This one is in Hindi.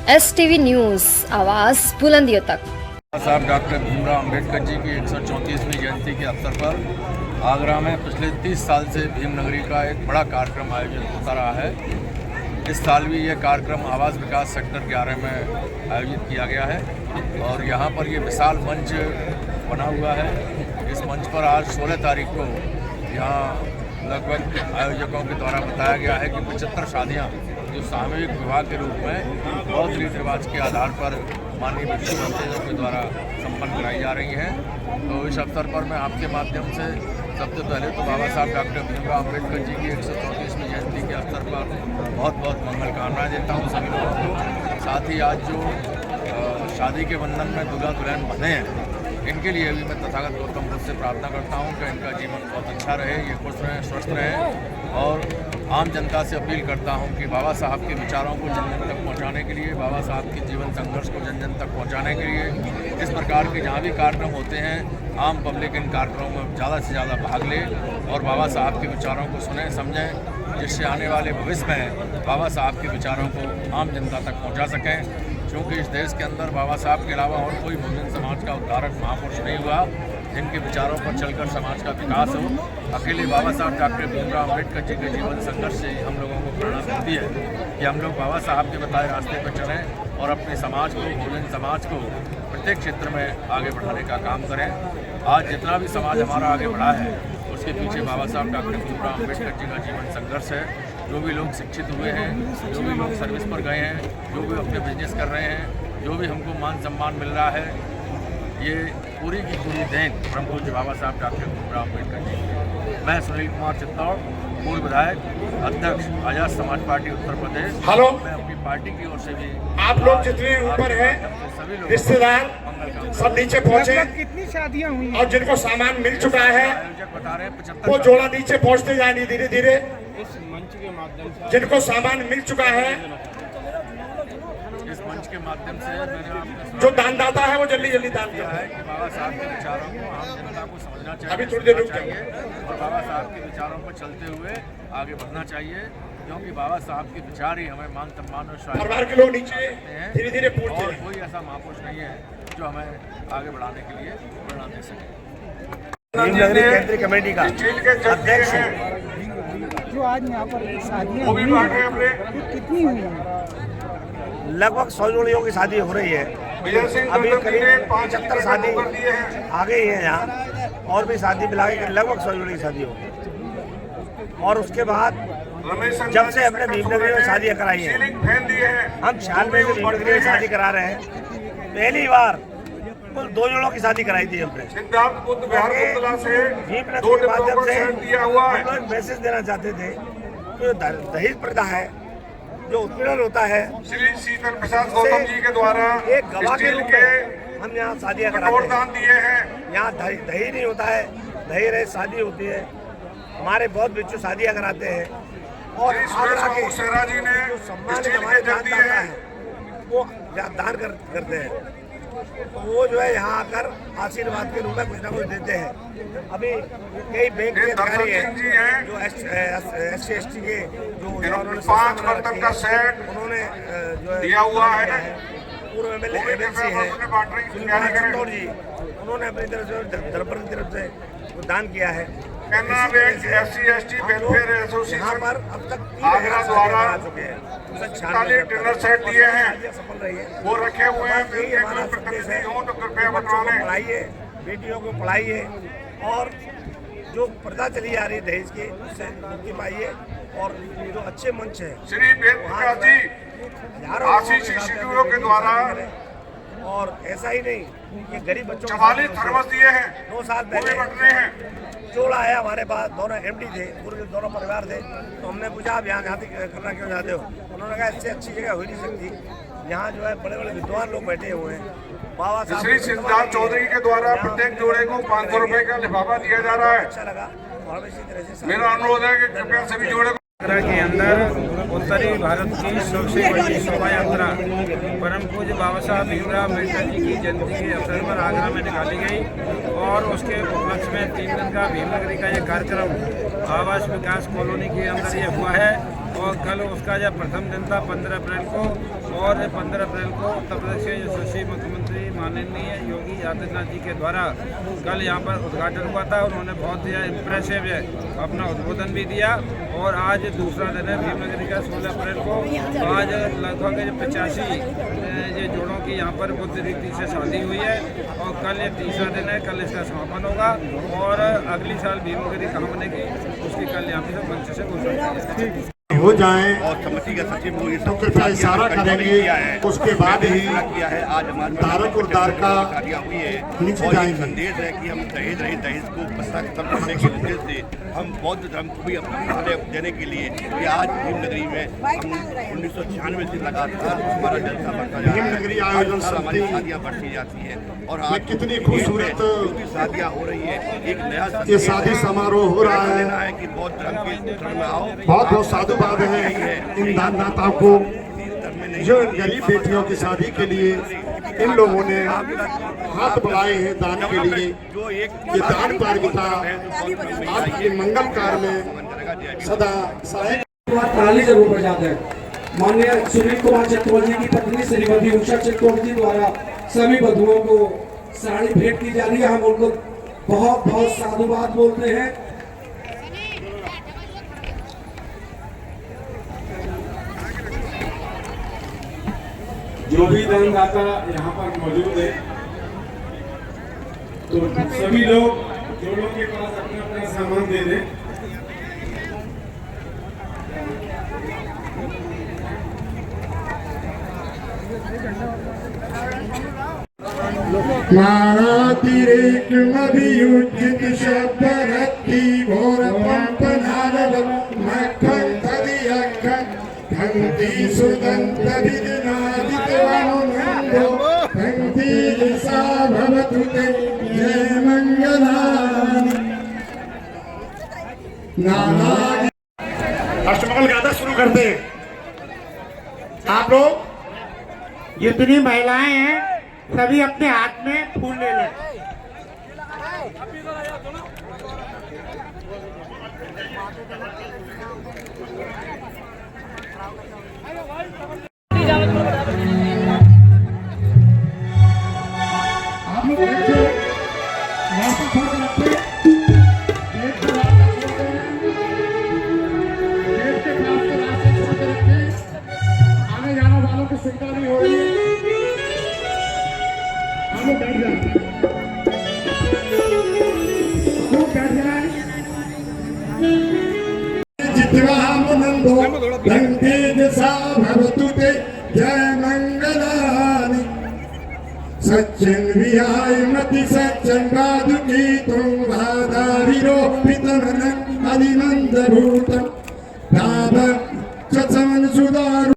STV न्यूज़, आवाज़ बुलंदियों तक। साहब डॉक्टर भीमराव अम्बेडकर जी की 134वीं जयंती के अवसर पर आगरा में पिछले 30 साल से भीमनगरी का एक बड़ा कार्यक्रम आयोजित होता रहा है। इस साल भी यह कार्यक्रम आवास विकास सेक्टर 11 में आयोजित किया गया है और यहाँ पर ये विशाल मंच बना हुआ है। इस मंच पर आज 16 तारीख को यहाँ लगभग आयोजकों के द्वारा बताया गया है कि 75 शादियाँ जो सामूहिक विवाह के रूप में बहुत रीति रिवाज के आधार पर माननीय मुख्यमंत्री के द्वारा संपन्न कराई जा रही हैं। तो इस अवसर पर मैं आपके माध्यम से सबसे पहले तो बाबा साहब डॉक्टर भीमराव अम्बेडकर जी की 134वीं जयंती के अवसर पर बहुत बहुत मंगल कामनाएँ देता हूँ सभी लोगों को। साथ ही आज जो शादी के बंधन में दुल्हा दुल्हन बंधे हैं, इनके लिए भी मैं तथागत गौतम बुद्ध से प्रार्थना करता हूं कि इनका जीवन बहुत अच्छा रहे, ये खुश रहें, स्वस्थ रहें। और आम जनता से अपील करता हूं कि बाबा साहब के विचारों को जन जन तक पहुंचाने के लिए, बाबा साहब के जीवन संघर्ष को जन जन तक पहुंचाने के लिए इस प्रकार के जहाँ भी कार्यक्रम होते हैं, आम पब्लिक इन कार्यक्रमों में ज़्यादा से ज़्यादा भाग ले और बाबा साहब के विचारों को सुने समझें, जिससे आने वाले भविष्य में बाबा साहब के विचारों को आम जनता तक पहुँचा सकें। क्योंकि इस देश के अंदर बाबा साहब के अलावा और कोई बहुजन समाज का उद्धारक महापुरुष नहीं हुआ जिनके विचारों पर चलकर समाज का विकास हो। अकेले बाबा साहब डॉक्टर भीमराव अम्बेडकर जी के जीवन संघर्ष से हम लोगों को प्रेरणा मिलती है कि हम लोग बाबा साहब के बताए रास्ते पर चलें और अपने समाज को, बहुजन समाज को प्रत्येक क्षेत्र में आगे बढ़ाने का काम करें। आज जितना भी समाज हमारा आगे बढ़ा है उसके पीछे बाबा साहब डॉक्टर भीमराव अम्बेडकर जी का जीवन संघर्ष है। जो भी लोग शिक्षित हुए हैं, जो भी लोग सर्विस पर गए हैं, जो भी अपने बिजनेस कर रहे हैं, जो भी हमको मान सम्मान मिल रहा है, ये पूरी की पूरी देन परम पूज्य बाबा साहब डॉक्टर भीमराव अम्बेडकर जी। मैं सुनील कुमार चित्तौड़, पूर्व विधायक, अध्यक्ष आजाद समाज पार्टी उत्तर प्रदेश। हेलो, मैं अपनी पार्टी की ओर से भी आप लोग जितने ऊपर हैं, रिश्तेदार सब नीचे पहुंचे। कितनी शादियां हुई और जिनको सामान मिल चुका है बता रहे हैं वो जोड़ा नीचे पहुंचते जाए धीरे धीरे। इस मंच के माध्यम से जिनको सामान मिल चुका है, इस मंच के माध्यम से मैंने आपको जो दानदाता है वो जल्दी जल्दी दान किया करे। है कि बाबा साहब के विचारों को आम जनता को समझना चाहिए, अभी थोड़ी देर रुक चाहिए और बाबा साहब के विचारों पर चलते हुए आगे बढ़ना चाहिए, क्योंकि बाबा साहब के विचार ही हमें मान सम्मान और परिवार के लोग नीचे धीरे धीरे पहुंचते और हैं। कोई ऐसा महापुरुष नहीं है जो हमें आगे बढ़ाने के लिए प्रेरणा दे सके। भीमनगरी केंद्रीय कमेटी का अध्यक्ष जो आज यहाँ पर शादियां हुई हैं, कितनी हुई हैं? लगभग 100 जोड़ियों की शादी हो रही है। अभी करीब 75 शादी आ गई है यहाँ और भी शादी मिला के लगभग 100 जोड़ी की शादी हो। और उसके बाद जब से हमने भीमनगरी में शादियाँ कराई है, हम 96 में भीमनगरी में शादी करा रहे हैं। पहली बार कुल 2 जोड़ों की शादी कराई थी हमने। भीमनगरी के माध्यम से हम लोग मैसेज देना चाहते थे कि दहेज प्रथा है, जो उत्पीड़न होता है, श्री शीतल प्रसाद गौतम जी के द्वारा एक गवाह के रूप में हम यहाँ शादियाँ कराते हैं। यहाँ दहेज नहीं होता है, दहेज रहित शादी होती है। हमारे बहुत बिच्छू शादियाँ कराते हैं और आगरा के जो सम्मान हमारे दानदाता है वो दान करते हैं। तो वो जो है यहाँ आकर आशीर्वाद के रूप में कुछ ना कुछ देते हैं। अभी कई बैंक के अधिकारी हैं जो SC/ST के जो उन्होंने 5 बर्तन का सेट उन्होंने जो है दिया हुआ है। पूर्व MLA MLC है चित्तौड़ जी, उन्होंने अपनी तरफ से दरबार की तरफ से दान किया है। Canara bank SC/ST welfare association यहाँ पर अब तक आगरा द्वारा 46 डिनर सेट दिए हैं, सफल रही है। वो रखे हुए हैं। यही हमारा संदेश है, हो तो कृपया बच्चों को बनवाने। पढ़ाइए, बेटियों को पढ़ाइए और जो प्रथा चली आ रही है दहेज की, उससे मुक्ति पाइए। और जो अच्छे मंच है श्री वेद प्रकाश जी आशीष इंस्टीट्यूटों के द्वारा और ऐसा ही नहीं कि गरीब बच्चों 44 थर्मस दिए हैं, 2 साल वो भी पहले बट रहे हैं। जोड़ा आया हमारे पास, दोनों MD थे, पूरे दोनों परिवार थे। तो हमने पूछा आप यहाँ शादी करना क्यों चाहते हो? उन्होंने कहा इससे अच्छी जगह हो नहीं सकती। यहाँ जो है बड़े बड़े विद्वान लोग बैठे हुए हैं। बाबा साहब श्री सिद्धार्थ चौधरी के द्वारा प्रत्येक जोड़े को 500 रुपए का लिफाफा दिया जा रहा है। अच्छा लगा और इसी तरह से मेरा अनुरोध है कि कृपया सभी जोड़े को आगरा के अंदर उत्तरी भारत की सबसे बड़ी शोभा यात्रा परम पूज्य बाबा साहब भीमराव अम्बेडकर जी की जयंती के अवसर पर आगरा में निकाली गई और उसके उपलक्ष्य में 3 दिन का भीमनगरी का ये कार्यक्रम आवास विकास कॉलोनी के अंदर ये हुआ है। और कल उसका जो प्रथम दिन था 15 अप्रैल को, और 15 अप्रैल को उत्तर प्रदेश के यशस्वी मुख्यमंत्री माननीय योगी आदित्यनाथ जी के द्वारा कल यहाँ पर उद्घाटन हुआ था। उन्होंने बहुत ही इम्प्रेसिव अपना उद्बोधन भी दिया। और आज दूसरा दिन है भीमनगरी का 16 अप्रैल को। आज लगभग 85 ये जोड़ों की यहाँ पर बुद्ध रीति से शादी हुई है, और कल ये तीसरा दिन है। कल इसका समापन होगा और अगली साल भीमनगरी कहाँ बनेगी उसकी कल यहाँ पे मंच से घोषणा हो जाए और कमेटी का सचिव को ये तो कृपया इशारा करेंगे, उसके बाद ही किया है। आज हमारे तारक और दारका हुई है नीचे और ये जाएंगे। संदेश है कि हम दहेज रहित दहेज को खत्म करने के उद्देश्य से हम बौद्ध धर्म को भी अपना निर्णय देने के लिए कि आज भीमनगरी में हम 1996 से लगातार हमारा जलसा बढ़ता जा रहा है। भीमनगरी आयोजन हमारी समिति शादियाँ बढ़ती जाती है और आज कितनी खूबसूरत शादियाँ हो रही है। एक नया ये शादी समारोह हो रहा लेना है। है कि बौद्ध धर्म के धर्म में आओ। बहुत बहुत साधुवाद है इन दानदाताओं को जो इन गरीब बेटियों की शादी के लिए इन लोगों ने हाथ बढ़ाए हैं दान के लिए। ये दान पारमिता आपके मंगल कार्य में सदा सहायक प्रणाली जरूर बजाते हैं। माननीय सुनील कुमार चतुर्वेदी की पत्नी श्रीमती उषा चतुर्वेदी द्वारा सभी वधुओं को साड़ी भेंट की जा रही है। हम उनको बहुत बहुत साधुवाद बोलते हैं। जो भी दानदाता यहाँ पर मौजूद है, तो सभी लोग जोड़ों के पास अपना अपना सामान दे दें। नारातिरेक अभियुजित शब्द रत्ती घोर पंप नारद मक्खन तदि अखन धंती सुदंत विदनादित वनुनंदो धंती दिशा भवतु ते जय मंगलानि। नारायण अष्टमंगल गाथा शुरू करते हैं। आप लोग जितनी महिलाएं हैं सभी अपने हाथ में फूल ले लें। आप लोग देखो रास्ता छोड़ कर रखते गेट के पास से रास्ता छोड़ कर रखते। आने जाने वालों की सुविधा नहीं हो रही है। हम लोग बैठ जाए, खूब बैठ जाए। जित्वा मुनंदो धंते दिशा भवतु ते जय मंगलानि। सच्चन विहाय मति सच्चन बाधुकी तुम भादारिरो पितमन अलिनंद भूतम भाव चमन सुदारु